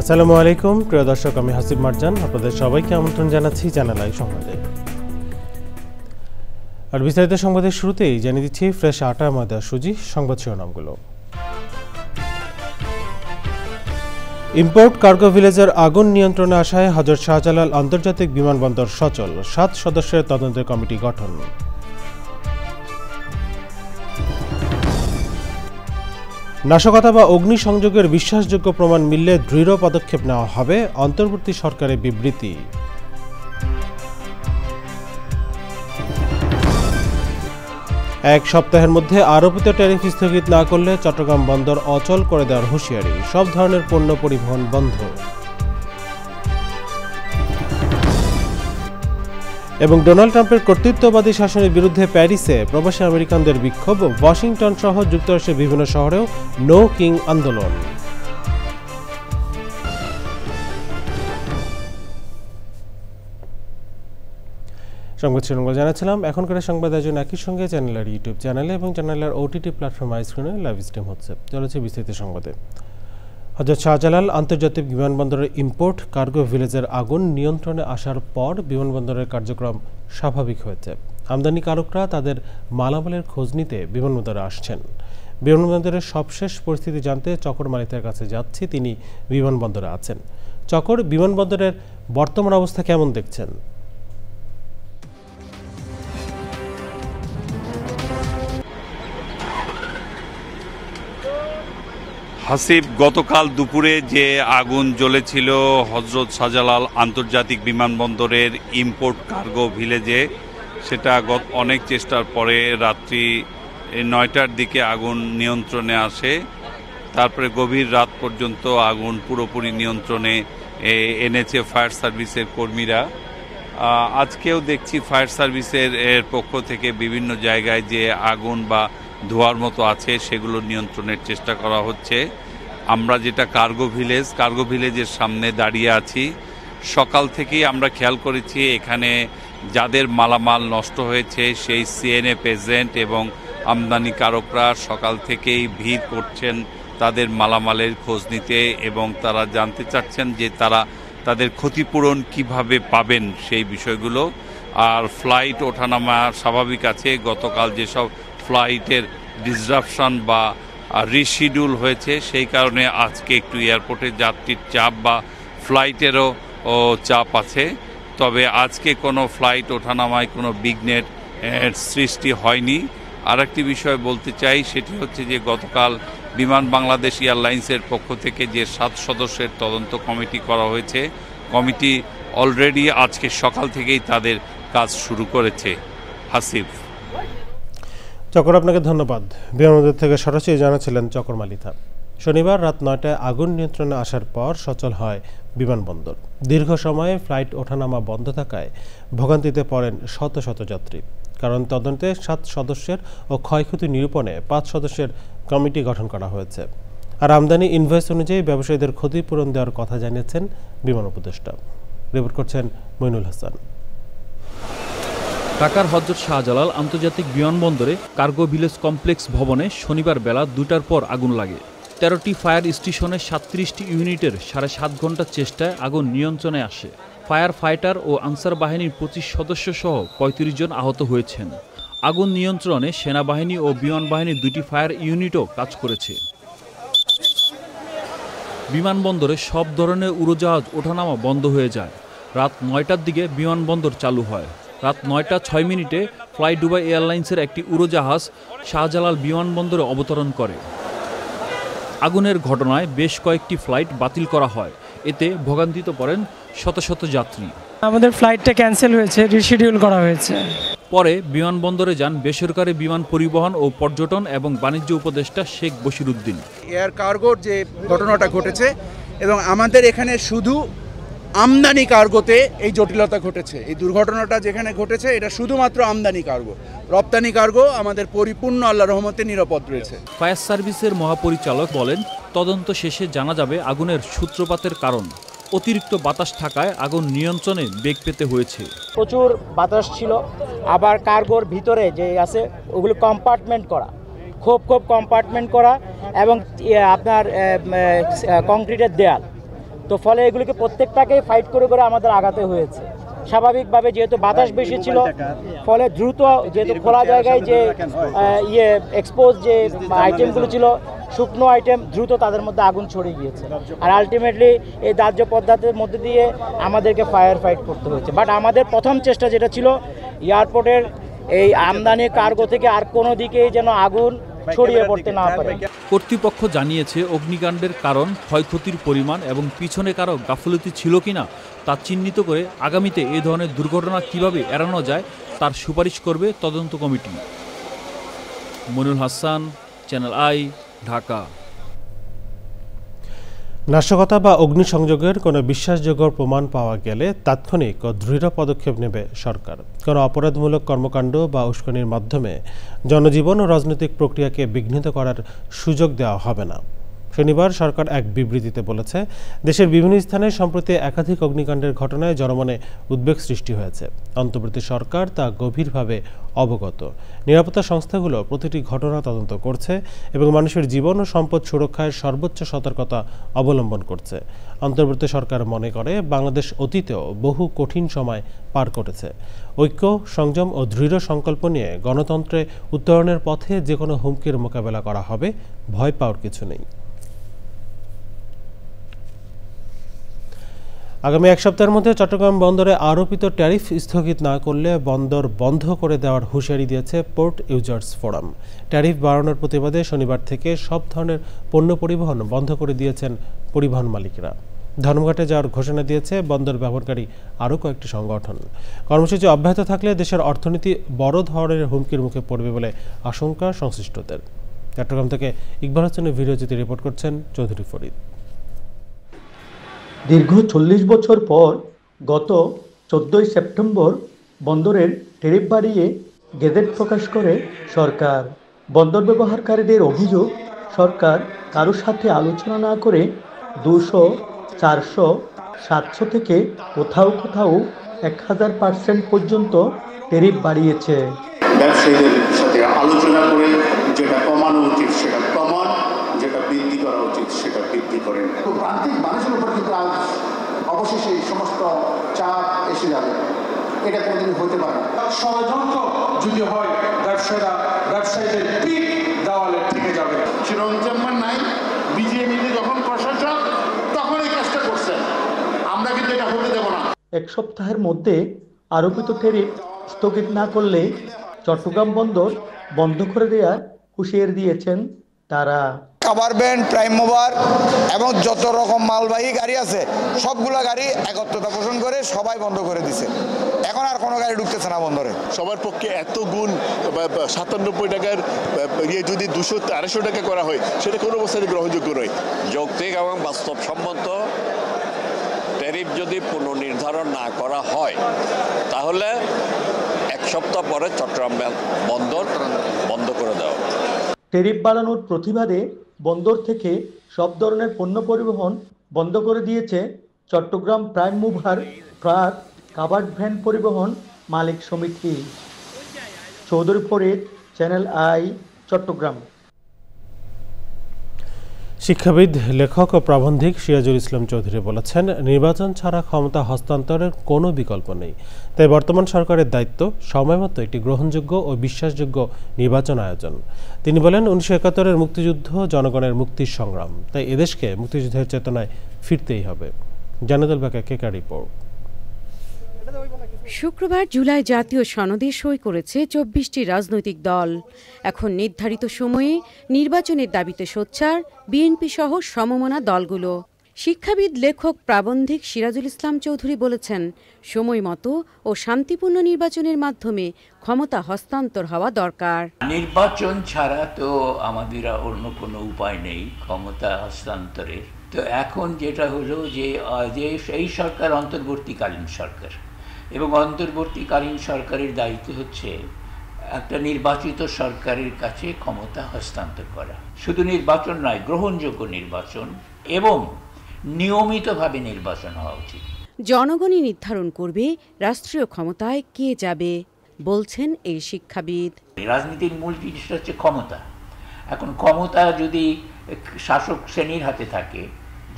আসসালামু আলাইকুম প্রিয় দর্শক, আমি হাসিব মারজান আপনাদের সবাইকে আমন্ত্রণ জানাচ্ছি চ্যানেল আই সংবাদে। আর বিস্তারিত সংবাদের শুরুতেই জানিয়ে দিচ্ছি ফ্রেশ আটা, ময়দা, সুজি সংবাদ শিরোনামগুলো। ইম্পোর্ট কার্গো ভিলেজের আগুন নিয়ন্ত্রণে আসায় হযরত শাহজালাল আন্তর্জাতিক বিমানবন্দর সচল, 7 সদস্যের তদন্তের কমিটি গঠন। নাশকতা বা অগ্নিসংযোগের বিশ্বাসযোগ্য প্রমাণ মিললে দৃঢ় পদক্ষেপ নেওয়া হবে, অন্তর্বর্তী সরকারের বিবৃতি। এক সপ্তাহের মধ্যে আরোপিত ট্যারিফ স্থগিত না করলে চট্টগ্রাম বন্দর অচল করে দেওয়ার হুঁশিয়ারি, সব ধরনের পণ্য পরিবহন বন্ধ। এবং ডোনাল্ড ট্রাম্পের কর্তৃত্ববাদী শাসনের বিরুদ্ধে প্যারিসে প্রবাসী আমেরিকানদের বিক্ষোভ, ওয়াশিংটন সহ যুক্তরাষ্ট্রের বিভিন্ন শহরেও নো কিং আন্দোলন। সংবাদ শিরোনাম জানাচ্ছিলাম। এখনকার সংবাদ আয়োজন একই সঙ্গে চ্যানেলের ইউটিউব চ্যানেলে এবং চ্যানেলের ওটিটি প্ল্যাটফর্ম আইস্ক্রিনে লাইভ স্ট্রিম হচ্ছে। চলেছে বিস্তারিত সংবাদে। হযরত শাহজালাল আন্তর্জাতিক বিমানবন্দরের ইম্পোর্ট কার্গো ভিলেজের আগুন নিয়ন্ত্রণে আসার পর বিমানবন্দরের কার্যক্রম স্বাভাবিক হয়েছে। আমদানিকারকরা তাদের মালামালের খোঁজ নিতে বিমানবন্দরে আসছেন। বিমানবন্দরের সবশেষ পরিস্থিতি জানতে চকর মালিকের কাছে যাচ্ছি, তিনি বিমানবন্দরে আছেন। চকর, বিমানবন্দরের বর্তমান অবস্থা কেমন দেখছেন? হাসিব, গতকাল দুপুরে যে আগুন জ্বলেছিল হযরত শাহজালাল আন্তর্জাতিক বিমানবন্দরের ইম্পোর্ট কার্গো ভিলেজে, সেটা অনেক চেষ্টার পরে রাত্রি 9টার দিকে আগুন নিয়ন্ত্রণে আসে। তারপরে গভীর রাত পর্যন্ত আগুন পুরোপুরি নিয়ন্ত্রণে এনেছে ফায়ার সার্ভিসের কর্মীরা। আজকেও দেখছি ফায়ার সার্ভিসের পক্ষ থেকে বিভিন্ন জায়গায় যে আগুন বা ধোঁয়ার মতো আছে সেগুলো নিয়ন্ত্রণের চেষ্টা করা হচ্ছে। আমরা যেটা কার্গো ভিলেজের সামনে দাঁড়িয়ে আছি, সকাল থেকেই আমরা খেয়াল করেছি এখানে যাদের মালামাল নষ্ট হয়েছে সেই সিএনএফ এজেন্ট এবং আমদানিকারকরা সকাল থেকেই ভিড় করছেন তাদের মালামালের খোঁজ নিতে, এবং তারা জানতে চাচ্ছেন যে তারা তাদের ক্ষতিপূরণ কিভাবে পাবেন সেই বিষয়গুলো। আর ফ্লাইট ওঠানামা স্বাভাবিক আছে। গতকাল যেসব ফ্লাইটের ডিসরাপশন বা রিশিডিউল হয়েছে সেই কারণে আজকে একটু এয়ারপোর্টে যাত্রীর চাপ বা ফ্লাইটেরও চাপ আছে। তবে আজকে কোনো ফ্লাইট ওঠানামায় কোনো বিঘ্নের সৃষ্টি হয়নি। আর একটি বিষয় বলতে চাই, সেটি হচ্ছে যে গতকাল বিমান বাংলাদেশ এয়ারলাইন্সের পক্ষ থেকে যে 7 সদস্যের তদন্ত কমিটি করা হয়েছে, কমিটি অলরেডি আজকে সকাল থেকেই তাদের কাজ শুরু করেছে। হাসিব। চকর, আপনাকে ধন্যবাদ। বিমানবন্দর থেকে সরাসরি জানাচ্ছিলেন চকর মালিথা। শনিবার রাত 9টায় আগুন নিয়ন্ত্রণে আসার পর সচল হয় বিমানবন্দর। দীর্ঘ সময়ে ফ্লাইট ওঠানামা বন্ধ থাকায় ভোগান্তিতে পড়েন শত শত যাত্রী। কারণ তদন্তে 7 সদস্যের ও ক্ষয়ক্ষতি নিরূপণে 5 সদস্যের কমিটি গঠন করা হয়েছে। আর আমদানি ইনভয়েস অনুযায়ী ব্যবসায়ীদের ক্ষতিপূরণ দেওয়ার কথা জানিয়েছেন বিমান উপদেষ্টা। রিপোর্ট করছেন মইনুল হাসান। ঢাকার হযরত শাহজালাল আন্তর্জাতিক বিমানবন্দরে কার্গো ভিলেজ কমপ্লেক্স ভবনে শনিবার বেলা 2টার পর আগুন লাগে। 13টি ফায়ার স্টেশনে 37টি ইউনিটের 7.5 ঘন্টার চেষ্টায় আগুন নিয়ন্ত্রণে আসে। ফায়ার ফাইটার ও আনসার বাহিনীর 25 সদস্য সহ 35 জন আহত হয়েছেন। আগুন নিয়ন্ত্রণে সেনাবাহিনী ও বিমান বাহিনীর 2টি ফায়ার ইউনিটও কাজ করেছে। বিমানবন্দরে সব ধরনের উড়োজাহাজ ওঠানামা বন্ধ হয়ে যায়। রাত 9টার দিকে বিমানবন্দর চালু হয়। রাত 9টা 6 মিনিটে ফ্লাই দুবাই এয়ারলাইন্সের একটি উড়োজাহাজ শাহজালাল বিমানবন্দরে অবতরণ করে। আগুনের ঘটনায় বেশ কয়েকটি ফ্লাইট বাতিল করা হয়। এতে ভোগান্তিতে পড়েন শত শত যাত্রী। আমাদের ফ্লাইটটা ক্যান্সেল হয়েছে, রিশিডিউল করা হয়েছে। পরে বিমানবন্দরে যান বেসরকারি বিমান পরিবহন ও পর্যটন এবং বাণিজ্য উপদেষ্টা শেখ বশিরউদ্দিন। এয়ার কার্গোর যে ঘটনাটা ঘটেছে, এবং আমাদের এখানে শুধু আমদানি কার্গোতে এই জটিলতা ঘটেছে। এই দুর্ঘটনাটা যেখানে ঘটেছে এটা শুধুমাত্র আমদানি কার্গো। রপ্তানি কার্গো আমাদের পরিপূর্ণ আল্লাহর রহমতে নিরাপদ রয়েছে। ফায়ার সার্ভিসের মহাপরিচালক বলেন, তদন্ত শেষে জানা যাবে আগুনের সূত্রপাতের কারণ। অতিরিক্ত বাতাস থাকায় আগুন নিয়ন্ত্রণে বেগ পেতে হয়েছে। প্রচুর বাতাস ছিল, আবার কার্গোর ভিতরে যে আছে ওগুলো কম্পার্টমেন্ট করা, খুব কম্পার্টমেন্ট করা, এবং আপনার কংক্রিটের দেয়াল তো ফলে এগুলিকে প্রত্যেকটাকেই ফাইট করে করে আমাদের আগাতে হয়েছে। স্বাভাবিকভাবে যেহেতু বাতাস বেশি ছিল, ফলে দ্রুত যেহেতু খোলা জায়গায় যে এক্সপোজ যে আইটেমগুলো ছিল, শুকনো আইটেম, দ্রুত তাদের মধ্যে আগুন ছড়িয়ে গিয়েছে। আর আলটিমেটলি এই দাহ্য পদার্থের মধ্যে দিয়ে আমাদেরকে ফায়ার ফাইট করতে হয়েছে। বাট আমাদের প্রথম চেষ্টা যেটা ছিল, এয়ারপোর্টের এই আমদানি কার্গো থেকে আর কোনো দিকেই যেন আগুন ছড়িয়ে পড়তে না পারে। কর্তৃপক্ষ জানিয়েছে অগ্নিকাণ্ডের কারণ, ক্ষয়ক্ষতির পরিমাণ এবং পিছনে কারো গাফলতি ছিল কিনা তা চিহ্নিত করে আগামীতে এ ধরনের দুর্ঘটনা কিভাবে এড়ানো যায় তার সুপারিশ করবে তদন্ত committee. Monirul Hasan, channel I, Dhaka. নাশকতা বা অগ্নিসংযোগের কোনো বিশ্বাসযোগ্য প্রমাণ পাওয়া গেলে তাৎক্ষণিক ও দৃঢ় পদক্ষেপ নেবে সরকার। কোনো অপরাধমূলক কর্মকাণ্ড বা উস্কানির মাধ্যমে জনজীবন ও রাজনৈতিক প্রক্রিয়াকে বিঘ্নিত করার সুযোগ দেওয়া হবে না। শনিবার সরকার এক বিবৃতিতে বলেছে, দেশের বিভিন্ন স্থানে সম্প্রতি একাধিক অগ্নিকাণ্ডের ঘটনায় জনমনে উদ্বেগ সৃষ্টি হয়েছে। অন্তর্বর্তী সরকার তা গভীরভাবে অবগত। নিরাপত্তা সংস্থাগুলো প্রতিটি ঘটনা তদন্ত করছে এবং মানুষের জীবন ও সম্পদ সুরক্ষায় সর্বোচ্চ সতর্কতা অবলম্বন করছে। অন্তর্বর্তী সরকার মনে করে, বাংলাদেশ অতীতেও বহু কঠিন সময় পার করেছে। ঐক্য, সংযম ও দৃঢ় সংকল্প নিয়ে গণতন্ত্রে উত্তরণের পথে যে কোনো হুমকির মোকাবেলা করা হবে, ভয় পাওয়ার কিছু নেই। আগামী এক সপ্তাহের মধ্যে চট্টগ্রাম বন্দরে আরোপিত ট্যারিফ স্থগিত না করলে বন্দর বন্ধ করে দেওয়ার হুঁশিয়ারি দিয়েছে পোর্ট ইউজার্স ফোরাম। ট্যারিফ বাড়ানোর প্রতিবাদে শনিবার থেকে সব ধরনের পণ্য পরিবহন বন্ধ করে দিয়েছেন পরিবহন মালিকরা। ধর্মঘটে যাওয়ার ঘোষণা দিয়েছে বন্দর ব্যবহারকারী আরও কয়েকটি সংগঠন। কর্মসূচি অব্যাহত থাকলে দেশের অর্থনীতি বড় ধরনের হুমকির মুখে পড়বে বলে আশঙ্কা সংশ্লিষ্টদের। চট্টগ্রাম থেকে ইকবাল হোসেনের ভিডিওচিত্রে রিপোর্ট করছেন চৌধুরী ফরিদ। দীর্ঘ 40 বছর পর গত 14 সেপ্টেম্বর বন্দরের ট্যারিফ বাড়িয়ে গেজেট প্রকাশ করে সরকার। বন্দর ব্যবহারকারীদের অভিযোগ, সরকার কারো সাথে আলোচনা না করে 200, 400, 700 থেকে কোথাও কোথাও 1000% পর্যন্ত ট্যারিফ বাড়িয়েছে। ব্যবসায়ীদের সাথে আলোচনা করে যেটা কমানো উচিত সেটা কমান, যেটা বৃদ্ধি করা উচিত সেটা বৃদ্ধি করেন। তো প্রান্তিক মানুষের উপর কিন্তু আজ অবশেষে সমস্ত চাপ এসে যাবে, এটা কোনোদিন হতে পারে না। ষড়যন্ত্র যদি হয়, ব্যবসায়ীদের পিঠ দেওয়ালে থেকে যাবে। চিরঞ্জীবন নাই, বিজেপি যখন প্রশাসক তখন এই কাজটা করছেন, আমরা কিন্তু এটা হতে দেব না। এক সপ্তাহের মধ্যে আরোপিত ট্যারিফ স্থগিত না করলে চট্টগ্রাম বন্দর বন্ধ করে দেওয়ার হুঁশিয়ারি দিয়েছেন তারা। কাভার ভ্যান, প্রাইম মোভার এবং যত রকম মালবাহী গাড়ি আছে সবগুলো গাড়ি একত্রতা পোষণ করে সবাই বন্ধ করে দিছে। এখন আর কোনো গাড়ি ঢুকতেছে না বন্দরে। সবার পক্ষে এত গুণ 97 টাকার যদি 200-250 টাকা করা হয়, সেটা কোনো অবস্থায় গ্রহণযোগ্য নয়। যৌক্তিক এবং বাস্তবসম্মত ট্যারিফ যদি পুনর্নির্ধারণ না করা হয়, তাহলে এক সপ্তাহ পরে চট্টগ্রাম বন্দর বন্ধ করে দেওয়া। ট্যারিফ বাড়ানোর প্রতিবাদে বন্দর থেকে সব ধরনের পণ্য পরিবহন বন্ধ করে দিয়েছে Chattogram prime mover truck covered van পরিবহন মালিক সমিতি। Chowdhury Farid, channel I, Chattogram. শিক্ষাবিদ, লেখক ও প্রাবন্ধিক সিরাজুল ইসলাম চৌধুরী বলেছেন, নির্বাচন ছাড়া ক্ষমতা হস্তান্তরের কোনো বিকল্প নেই। তাই বর্তমান সরকারের দায়িত্ব সময়মতো একটি গ্রহণযোগ্য ও বিশ্বাসযোগ্য নির্বাচন আয়োজন। তিনি বলেন, 1971-এর মুক্তিযুদ্ধ জনগণের মুক্তির সংগ্রাম, তাই এদেশকে মুক্তিযুদ্ধের চেতনায় ফিরতেই হবে। জানাতুল বাঁকা, কেকা রিপোর্ট। শুক্রবার জুলাই জাতীয় সনদে সই করেছে 24টি রাজনৈতিক দল। এখন নির্ধারিত সময়ে নির্বাচনের দাবিতে সোচ্চার বিএনপি সহ সমমনা দলগুলো। শিক্ষাবিদ, লেখক, প্রাবন্ধিক সিরাজুল ইসলাম চৌধুরী বলেছেন, সময় মতো ও শান্তিপূর্ণ নির্বাচনের মাধ্যমে ক্ষমতা হস্তান্তর হওয়া দরকার। নির্বাচন ছাড়া তো আমাদের অন্য কোনো উপায় নেই ক্ষমতা হস্তান্তরের। তো এখন যেটা হলো যে এই সরকার অন্তর্বর্তীকালীন সরকার, এবং অন্তর্বর্তীকালীন সরকারের দায়িত্ব হচ্ছে একটা নির্বাচিত সরকারের কাছে ক্ষমতা হস্তান্তর করা। শুধু নির্বাচন নয়, গ্রহণযোগ্য নির্বাচন এবং নিয়মিতভাবে নির্বাচন হওয়া উচিত। জনগণই নির্ধারণ করবে রাষ্ট্রীয় ক্ষমতায় কে যাবে, বলছেন এই শিক্ষাবিদ। রাজনীতির মূল জিনিসটা হচ্ছে ক্ষমতা। এখন ক্ষমতা যদি শাসক শ্রেণীর হাতে থাকে,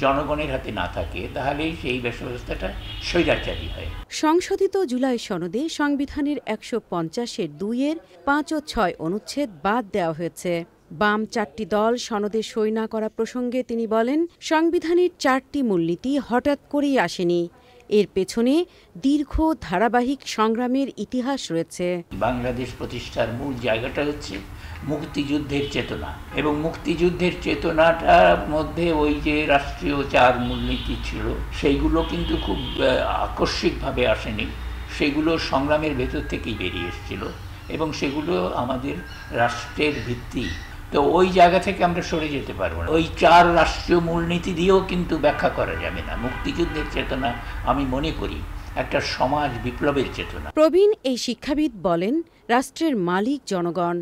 জনগণের হাতে না থাকে তাহলে সেই ব্যবস্থাটা স্বৈরাচারী হয়। সংশোধিত জুলাই সনদে সংবিধানের ১৫০-এর ২-এর ৫ ও ৬ অনুচ্ছেদ বাদ দেওয়া হয়েছে। বাম ৪টি দল সনদে সই না করা প্রসঙ্গে তিনি বলেন, সংবিধানের ৪টি মূলনীতি হঠাৎ করেই আসেনি, এর পেছনে দীর্ঘ ধারাবাহিক সংগ্রামের ইতিহাস রয়েছে। বাংলাদেশ প্রতিষ্ঠার মূল জায়গাটা হচ্ছে মুক্তিযুদ্ধের চেতনা, এবং মুক্তিযুদ্ধের চেতনাটার মধ্যে ওই যে রাষ্ট্রীয় ৪ মূলনীতি ছিল সেইগুলো কিন্তু খুব আকস্মিকভাবে আসেনি, সেগুলো সংগ্রামের ভেতর থেকেই বেরিয়ে এসেছিল এবং সেগুলো আমাদের রাষ্ট্রের ভিত্তি। তো ওই জায়গা থেকে আমরা সরে যেতে পারবো না। ওই ৪ রাষ্ট্রীয় মূলনীতি দিয়েও কিন্তু ব্যাখ্যা করা যাবে না। মুক্তিযুদ্ধের চেতনা আমি মনে করি একটা সমাজ বিপ্লবের চেতনা। প্রবীণ এই শিক্ষাবিদ বলেন, রাষ্ট্রের মালিক জনগণ,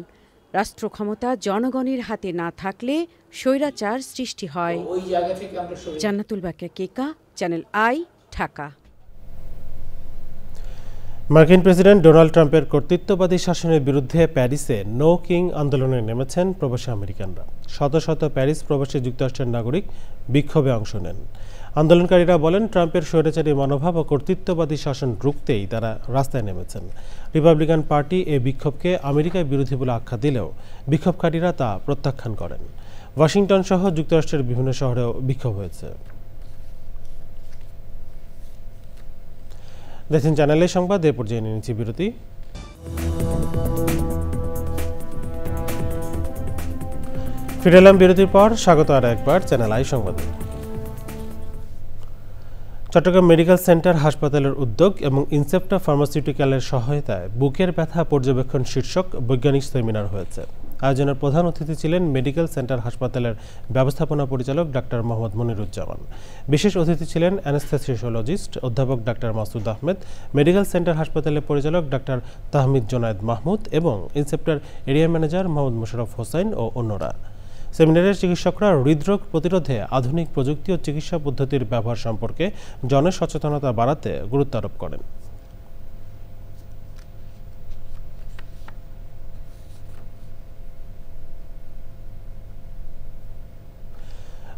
রাষ্ট্র ক্ষমতা জনগণের হাতে না থাকলে স্বৈরাচার সৃষ্টি হয়। ওই জায়গা থেকে আমরা জান্নাতুল বাকিয়া কেকা, চ্যানেল আই, ঢাকা। মার্কিন প্রেসিডেন্ট ডোনাল্ড ট্রাম্পের কর্তৃত্ববাদী শাসনের বিরুদ্ধে প্যারিসে নো কিং আন্দোলনে নেমেছেন প্রবাসী আমেরিকানরা। শত শত প্যারিস প্রবাসী যুক্তরাষ্ট্রের নাগরিক বিক্ষোভে অংশ নেন। আন্দোলনকারীরা বলেন, ট্রাম্পের স্বৈরাচারী মনোভাব ও কর্তৃত্ববাদী শাসন রুখতেই তারা রাস্তায় নেমেছেন। রিপাবলিকান পার্টি এই বিক্ষোভকে আমেরিকায় বিরোধী বলে আখ্যা দিলেও বিক্ষোভকারীরা তা প্রত্যাখ্যান করেন। ওয়াশিংটন সহ যুক্তরাষ্ট্রের বিভিন্ন শহরেও বিক্ষোভ হয়েছে। দেখছেন চ্যানেলের সংবাদ, এ পর্যায়ে নিয়ে নিচ্ছি বিরতি। ফিরে এলাম বিরতির পর, স্বাগত আর একবার চ্যানেল আই সংবাদে। চট্টগ্রাম মেডিকেল সেন্টার হাসপাতালের উদ্যোগ এবং ইনসেপ্টা ফার্মাসিউটিক্যালের সহায়তায় বুকের ব্যথা পর্যবেক্ষণ শীর্ষক বৈজ্ঞানিক সেমিনার হয়েছে। আয়োজনের প্রধান অতিথি ছিলেন মেডিকেল সেন্টার হাসপাতালের ব্যবস্থাপনা পরিচালক ডাক্তার মোহাম্মদ মনিরুজ্জামান। বিশেষ অতিথি ছিলেন অ্যানেস্থেসিওলজিস্ট অধ্যাপক doctor Masud Ahmed, medical centre হাসপাতালের পরিচালক ডাক্তার তাহমিদ জোনায়েদ মাহমুদ এবং ইনসেপ্টার এরিয়া ম্যানেজার মোহাম্মদ মোশাররফ হোসেন ও অন্যরা। সেমিনারের চিকিৎসকরা হৃদরোগ প্রতিরোধে আধুনিক প্রযুক্তি ও চিকিৎসা পদ্ধতির ব্যবহার সম্পর্কে জনসচেতনতা বাড়াতে গুরুত্ব আরোপ করেন।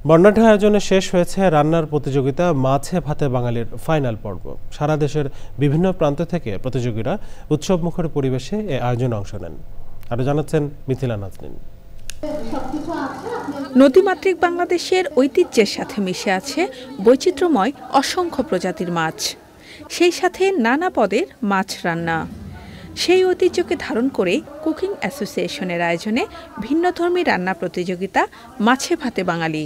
বর্ণাঢ্য আয়োজনে শেষ হয়েছে রান্নার প্রতিযোগিতা মাছে ভাতে বাঙালির ফাইনাল পর্ব। সারা দেশের বিভিন্ন প্রান্ত থেকে প্রতিযোগীরা উৎসবমুখর পরিবেশে এ আয়োজনে অংশ নেন। আরও জানাচ্ছেন মিথিলা নাজনীন। নদীমাতৃক বাংলাদেশের ঐতিহ্যের সাথে মিশে আছে বৈচিত্র্যময় অসংখ্য প্রজাতির মাছ, সেই সাথে নানা পদের মাছ রান্না। সেই ঐতিহ্যকে ধারণ করে কুকিং অ্যাসোসিয়েশনের আয়োজনে ভিন্নধর্মী রান্না প্রতিযোগিতা মাছে ভাতে বাঙালি।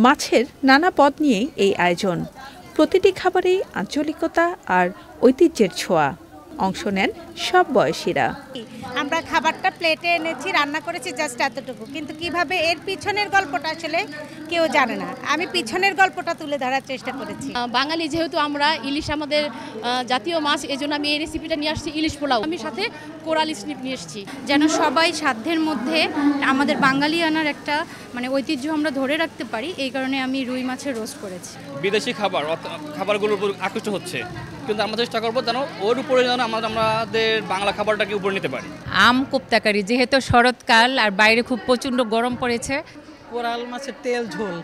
মাছের নানা পদ নিয়েই এই আয়োজন, প্রতিটি খাবারেই আঞ্চলিকতা আর ঐতিহ্যের ছোঁয়া। অংশ নেন সব বয়সীরা। আমরা খাবারটা প্লেটে এনেছি, রান্না করেছি জাস্ট এতটুকু, কিন্তু কিভাবে এর পিছনের গল্পটা আসলে কেউ জানে না। আমি পিছনের গল্পটা তুলে ধরার চেষ্টা করেছি। বাঙালি যেহেতু আমরা, ইলিশ আমাদের জাতীয় মাছ, এজন্য আমি এই রেসিপিটা নিয়ে আসছি, ইলিশ পোলাও। আমি সাথে কোরাল স্নিপ নিয়ে এসেছি, যেন সবাই সাধ্যের মধ্যে আমাদের বাঙালিয়ানার একটা ঐতিহ্য আমরা ধরে রাখতে পারি। এই কারণে আমি রুই মাছের রোস্ট করেছি। বিদেশি খাবারগুলোর উপর আকৃষ্ট হচ্ছে, কিন্তু আমরা চেষ্টা করবো যেন ওর উপরে যেন আমাদের বাংলা খাবারটাকে উপরে নিতে পারি। আম কোপ্তাকারি, যেহেতু শরৎকাল আর বাইরে খুব প্রচণ্ড গরম পড়েছে। কোরাল মাছের তেল ঝোল,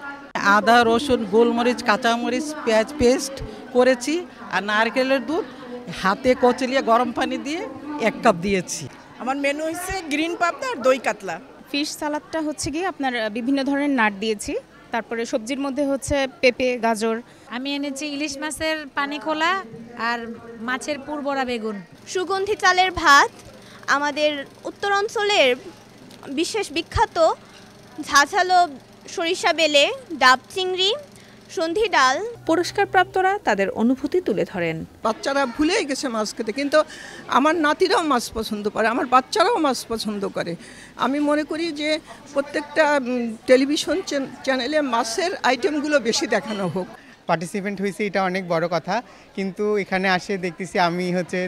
আদা রসুন গোলমরিচ কাঁচামরিচ পেঁয়াজ পেস্ট করেছি, আর নারকেলের দুধ হাতে কচলিয়ে গরম পানি দিয়ে 1 কাপ দিয়েছি। আমার মেনু হচ্ছে গ্রিন পাবদা আর দই কাতলা। ফিশ সালাদটা হচ্ছে কি আপনার বিভিন্ন ধরনের নাট দিয়েছি, তারপরে সবজির মধ্যে হচ্ছে পেঁপে গাজর। আমি এনেছি ইলিশ মাছের পানি খোলা আর মাছের পুরবড়া বেগুন। সুগন্ধি চালের ভাত, আমাদের উত্তর অঞ্চলের বিশেষ বিখ্যাত ঝাঝালো সরিষা বেলে, ডাব চিংড়ি, সন্ধি ডাল। পুরস্কারপ্রাপ্তরা তাদের অনুভূতি তুলে ধরেন। বাচ্চারা ভুলেই গেছে মাছ খেতে, কিন্তু আমার নাতিরাও মাছ পছন্দ করে, আমার বাচ্চারাও মাছ পছন্দ করে। আমি মনে করি যে প্রত্যেকটা টেলিভিশন চ্যানেলে মাছের আইটেমগুলো বেশি দেখানো হোক। পার্টিসিপেন্ট হয়েছে, এটা অনেক বড় কথা, কিন্তু এখানে আসে দেখতেছি আমি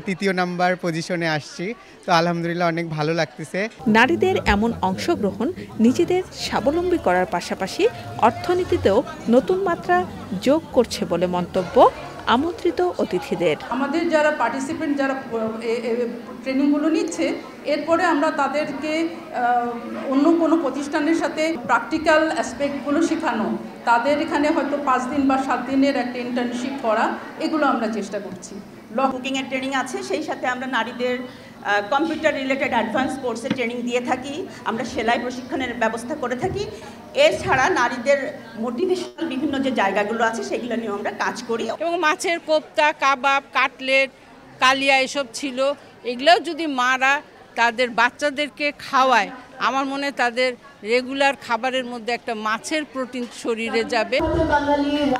3য় নাম্বার পজিশনে আসছি, তো আলহামদুলিল্লাহ অনেক ভালো লাগতেছে। নারীদের এমন অংশগ্রহণ নিজেদের স্বাবলম্বী করার পাশাপাশি অর্থনীতিতেও নতুন মাত্রা যোগ করছে বলে মন্তব্য আমন্ত্রিত অতিথিদের। আমাদের যারা পার্টিসিপেন্ট যারা ট্রেনিংগুলো নিচ্ছে, এরপরে আমরা তাদেরকে অন্য কোনো প্রতিষ্ঠানের সাথে প্র্যাকটিক্যাল অ্যাসপেক্টগুলো শেখানো, তাদের এখানে হয়তো 5 দিন বা 7 দিনের একটা ইন্টার্নশিপ করা, এগুলো আমরা চেষ্টা করছি। কুকিংয়ের ট্রেনিং আছে, সেই সাথে আমরা নারীদের কম্পিউটার রিলেটেড অ্যাডভান্স কোর্সের ট্রেনিং দিয়ে থাকি, আমরা সেলাই প্রশিক্ষণের ব্যবস্থা করে থাকি। এছাড়া নারীদের মোটিভেশনাল বিভিন্ন যে জায়গাগুলো আছে সেগুলো নিয়েও আমরা কাজ করি। এবং মাছের কোপ্তা, কাবাব, কাটলেট, কালিয়া এসব ছিল, এগুলোও যদি মারা তাদের বাচ্চাদেরকে খাওয়ায়, আমার মনে হয় তাদের রেগুলার খাবারের মধ্যে একটা মাছের প্রোটিন শরীরে যাবে।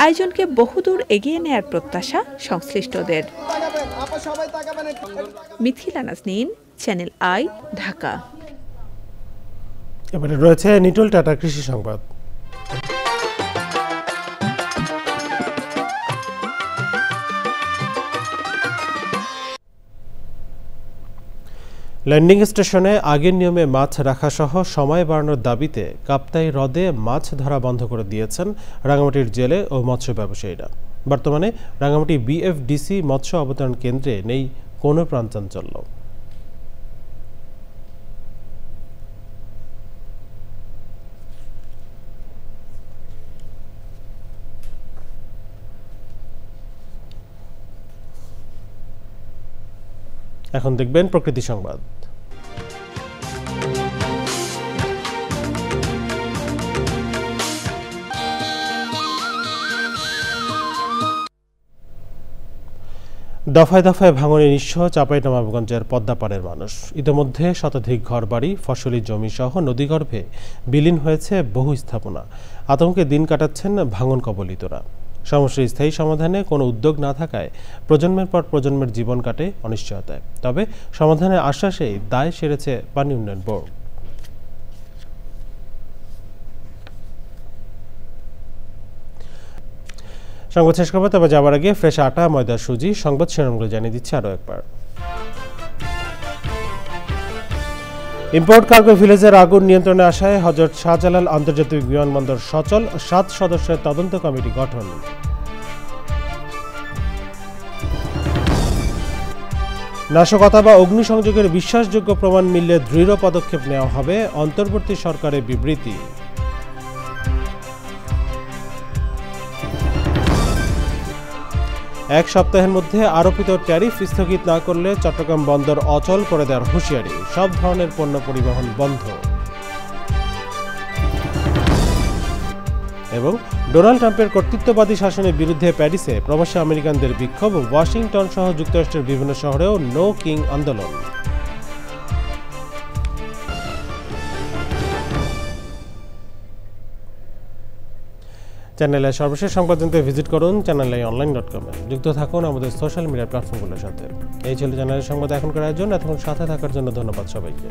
আয়োজনকে বহুদূর এগিয়ে নেয়ার প্রত্যাশা সংশ্লিষ্টদের। Mithila Naznin, channel I, Dhaka. এবারে রয়েছে নিটোল টাটা কৃষি সংবাদ। ল্যান্ডিং স্টেশনে আগের নিয়মে মাছ রাখা সহ সময় বাড়ানোর দাবিতে কাপ্তাই হ্রদে মাছ ধরা বন্ধ করে দিয়েছেন রাঙামাটির জেলে ও মৎস্য ব্যবসায়ীরা। বর্তমানে রাঙামাটি বিএফডিসি মৎস্য অবতরণ কেন্দ্রে নেই কোনো প্রাণচাঞ্চল্য। এখন দেখবেন প্রকৃতি সংবাদ। দফায় দফায় ভাঙনে নিঃস্ব চাঁপাইনবাবগঞ্জের পদ্মাপাড়ের মানুষ। ইতিমধ্যে শতাধিক ঘরবাড়ি, ফসলি জমি সহ নদীগর্ভে বিলীন হয়েছে বহু স্থাপনা। আতঙ্কে দিন কাটাচ্ছেন ভাঙন কবলিতরা। সমস্যার স্থায়ী সমাধানে কোনো উদ্যোগ না থাকায় প্রজন্মের পর প্রজন্মের জীবন কাটে অনিশ্চয়তায়। তবে সমাধানের আশ্বাসেই দায় সেরেছে পানি উন্নয়ন বোর্ড। সংবাদ শেষ করবো, তবে যাবার আগে ফ্রেশ আটা, ময়দা, সুজি সংবাদ শিরোনামগুলো জানিয়ে দিচ্ছে আরও একবার। ইম্পোর্ট কার্গো ভিলেজের আগুন নিয়ন্ত্রণে আসায় হযরত শাহজালাল আন্তর্জাতিক বিমানবন্দর সচল, 7 সদস্যের তদন্ত কমিটি গঠন। নাশকতা বা অগ্নিসংযোগের বিশ্বাসযোগ্য প্রমাণ মিললে দৃঢ় পদক্ষেপ নেওয়া হবে, অন্তর্বর্তী সরকারের বিবৃতি। এক সপ্তাহের মধ্যে আরোপিত ট্যারিফ স্থগিত না করলে চট্টগ্রাম বন্দর অচল করে দেওয়ার হুঁশিয়ারি, সব ধরনের পণ্য পরিবহন বন্ধ। এবং ডোনাল্ড ট্রাম্পের কর্তৃত্ববাদী শাসনের বিরুদ্ধে প্যারিসে প্রবাসী আমেরিকানদের বিক্ষোভ, ওয়াশিংটন সহ যুক্তরাষ্ট্রের বিভিন্ন শহরেও নো কিং আন্দোলন। চ্যানেলের সর্বশেষ সংবাদ জানতে ভিজিট করুন channelionline.com-এ। যুক্ত থাকুন আমাদের সোশ্যাল মিডিয়া প্ল্যাটফর্মগুলোর সাথে। এই ছিল চ্যানেলের সংবাদ এখনকার আয়োজন। এতক্ষণ সাথে থাকার জন্য ধন্যবাদ সবাইকে।